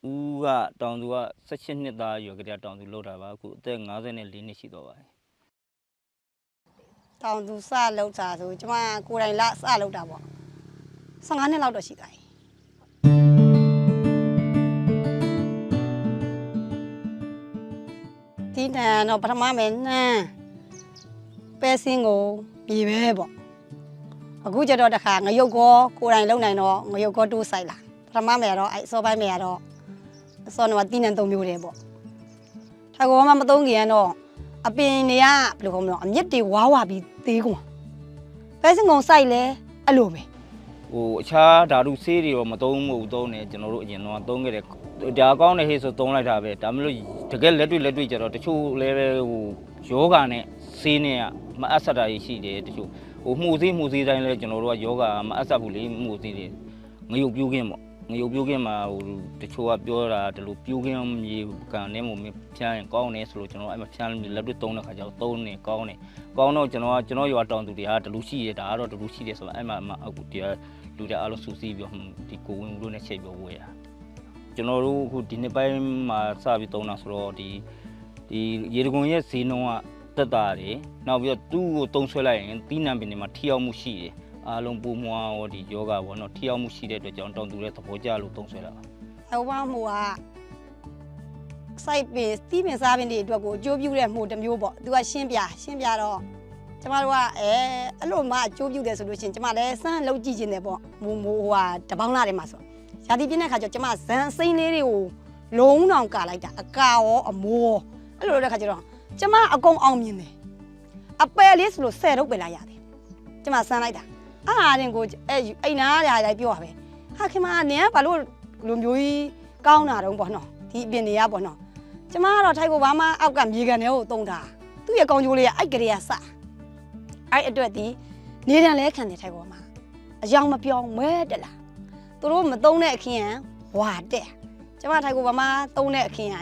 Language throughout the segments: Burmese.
ဦးကတောင်သူက18နှစ်သားရွယ်ကလေးတောင်သူလောက်တာပါအခုအသက်54နှစ်ရှိတော့ပါတယ်တောင်သူစလောက်တာဆိုကျမကိုယ်တိုင်လစလောက်တာပေါ့15နှစ်လောက်တော့ရှိသွားပြီဒီတန်တော့ပထမမယ်နှမ်းပဲစင်းကိုမြေပဲပေါ့အခုကျတော့တခါငရုတ်ကောကိုယ်တိုင်လုံနိုင်တော့ငရုတ်ကောတိုးဆိုင်လာပထမမယ်တော့အဲ့စောပိုင်းမယ်ကတော့အစောတော့တင်းနံ3မျိုးတည်းပေါ့ထာကောမှမသုံးခင်ကတော့အပင်တွေကဘယ်လိုခေါ်မလဲအမြစ်တွေဝါးဝါပြီးသေးကုန်ပဲစင်းကုန်ဆိုင်လဲအဲ့လိုပဲအခြားဓာတုဆေးတွေတော့မသုံးဘူးသုံးတယ်ကျွန်တော်တို့အရင်တော့သုံးခဲ့တယ်ဒါကောင်းတဲ့ဟေးဆိုသုံးလိုက်တာပဲဒါမှမဟုတ်တကယ်လက်တွေ့ကျတော့တချို့လည်းပဲယောဂနဲ့ဆေးနဲ့မအပ်ဆက်တာရှိတယ်တချို့မှုစည်းတိုင်းလည်းကျွန်တော်တို့ကယောဂမအပ်ဆက်ဘူးလေမှုစည်းတွေငရုတ်ပြိုးခင်းပေါ့ငရုတ်ပြိုးခင်းမှာတချို့ကပြောတာဒီလိုပြိုးခင်းမြေကန်နဲ့မို့ဖြန်းရင်ကောင်းတယ်ဆိုလို့ကျွန်တော်အဲ့မှာဖြန်းလက်တွေ့သုံးတဲ့ခါကျတော့သုံးနေကောင်းတော့ကျွန်တော်ရွာတောင်သူတွေကဒလူရှိရဒါကတော့ဒလူရှိတယ်ဆိုတော့အဲ့မှာအခုတရားလူတွေအားလုံးစူးစီးပြီးဒီကိုဝင်ဦးလို့နဲ့ချိန်ပြောဝေးတာကျွန်တော်တို့အခုဒီနှစ်ပိုင်းမှာစပြီးသုံးတာဆိုတော့ဒီရေတကွန်ရဲ့ဈေးနှုန်းကတက်တာတယ်နောက်ပြီးတော့သူ့ကိုသုံးဆွဲလိုက်ရင်တီးနံပင်တွေမှာထိရောက်မှုရှိတယ်အားလုံးပုံမွားဟောဒီယောဂပေါ့နော်ထိရောက်မှုရှိတဲ့အတွက်ကြောင့်တောင်သူရဲ့သဘောကျလို့သုံးဆွဲတာပါဟောပါမှုကစိုက်ပင်တီးပင်စားပင်တွေအတွက်ကိုအကျိုးပြုတဲ့မှုတစ်မျိုးပေါ့သူကရှင်းပြတော့ကျမတို့ကအဲ့လိုမှအကျိုးပြုတယ်ဆိုလို့ရှိရင်ကျမလည်းစမ်းလုပ်ကြည့်ခြင်းတယ်ပေါ့မိုးဟိုဟာတပေါင်းလာတယ်မှာဆိုရာသီပြည့်တဲ့ခါကျကျမဇန်စိမ့်လေးတွေကိုလုံးအောင်ကာလိုက်တာအကာရောအမိုးအဲ့လိုတဲ့ခါကျတော့ကျမအကုန်အောင်မြင်တယ်အပယ်လေးဆိုလို့10တော့ပဲလာရတယ်ကျမစမ်းလိုက်တာအားရင်ကိုအိမ်နားလိုက်ပြောပါပဲဟာခင်မနင်ကဘာလို့လူမျိုးကြီးကောင်းတာတုံးပေါ့နော်ဒီအပြင်တွေကပေါ့နော်ကျမကတော့ထိုက်ကိုဘာမှအောက်ကမြေကန်တွေကိုတုံးတာသူ့ရဲ့ကောင်းကျိုးလေးကအိုက်ကလေးကစအဲ့အတွက်ဒီနေတန်လဲခံနေထိုက်ကိုမှာအယောင်မပြောင်းမဲတက်လာသူတို့မတုံးတဲ့အခင်းဝါတက်ကျမထိုက်ကိုဘာမှတုံးတဲ့အခင်း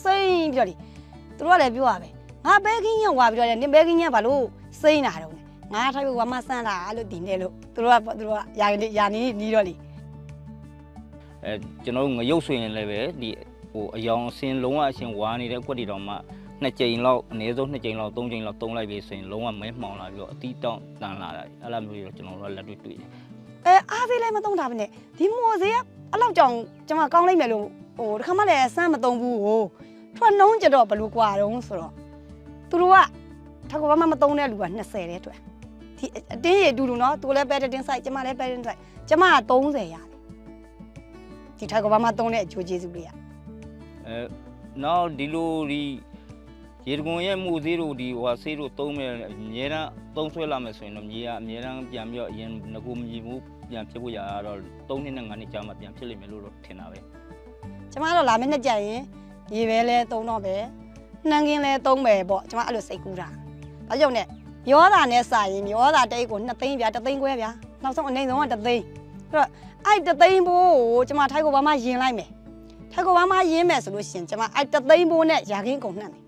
စိမ့်ပြီးတော့ဒီသူတို့ကလည်းပြောရပဲငါဘဲခင်းရဝါပြီးတော့နင်ဘဲခင်းရဘာလို့စိမ့်တာတုံးငါထိုက်ကိုဘာမှစမ်းတာလို့ဒီနေလို့သူတို့ကယာနီးတော့လေကျွန်တော်ငရုတ်ဆိုရင်လည်းပဲဒီအယောင်အစင်းလုံးဝအရှင်ဝါနေတဲ့ကွက်တီတော်မှ2ကြိမ်လောက်အနည်းဆုံး2ကြိမ်လောက်3ကြိမ်လောက်သုံးလိုက်ပြီဆိုရင်လုံးဝမဲမှောင်လာပြီးတော့အတီးတောင်းတန်လာတာအဲ့လိုမျိုးတွေတော့ကျွန်တော်တို့ကလက်တွေ့တယ်အားသေးလည်းမသုံးတာပဲနဲ့ဒီမော်စေးကအလောက်ကြောင်ကျွန်မကောင်းလိုက်မယ်လို့တခါမှလည်းစမ်းမသုံးဘူးထွက်နှုံးကြတော့ဘလို့ကွာတုံးဆိုတော့သူတို့ကထပ်ကဘာမှမသုံးတဲ့လူက20တဲ့အတွက်ဒီအတင်းရတူနော်သူလည်းပဲတင်းဆိုင်ကျမလည်းပဲတင်းဆိုင်ကျမက30ရတယ်ဒီထပ်ကဘာမှသုံးတဲ့အကျိုးကျေးဇူးတွေကနောက်ဒီလိုဒီရေတကွန်ရဲ့မှုသေးတို့ဒီဟိုဆေးတို့သုံးမဲ့အများအားသုံးဆွဲလာမယ်ဆိုရင်တော့မြေကအများအားပြန်ပြီးတော့အရင်ငကူမြေမှုပြန်ဖြစ်ဖို့ရတော့3နှစ်နဲ့5နှစ်ကြာမှပြန်ဖြစ်လိမ့်မယ်လို့တော့ထင်တာပဲကျမတော့လာမယ့်နှစ်ကြရင်ရေပဲလဲသုံးတော့ပဲနှမ်းကင်းလဲသုံးမယ်ပေါ့ကျမအဲ့လိုစိတ်ကူးတာဘာကြောင့်လဲမျောတာနဲ့စာရင်မျောတာတိတ်ကို2သိန်းဗျာ1သိန်းခွဲဗျာနောက်ဆုံးအနေဆုံးက1သိန်းအဲ့တော့အဲ့1သိန်းဘိုးကိုကျမထိုက်ကိုဘာမှယင်လိုက်မယ်ထိုက်ကိုဘာမှယင်မယ်ဆိုလို့ရှိရင်ကျမအဲ့1သိန်းဘိုးနဲ့ရာခင်းကုန်နှံ့တယ်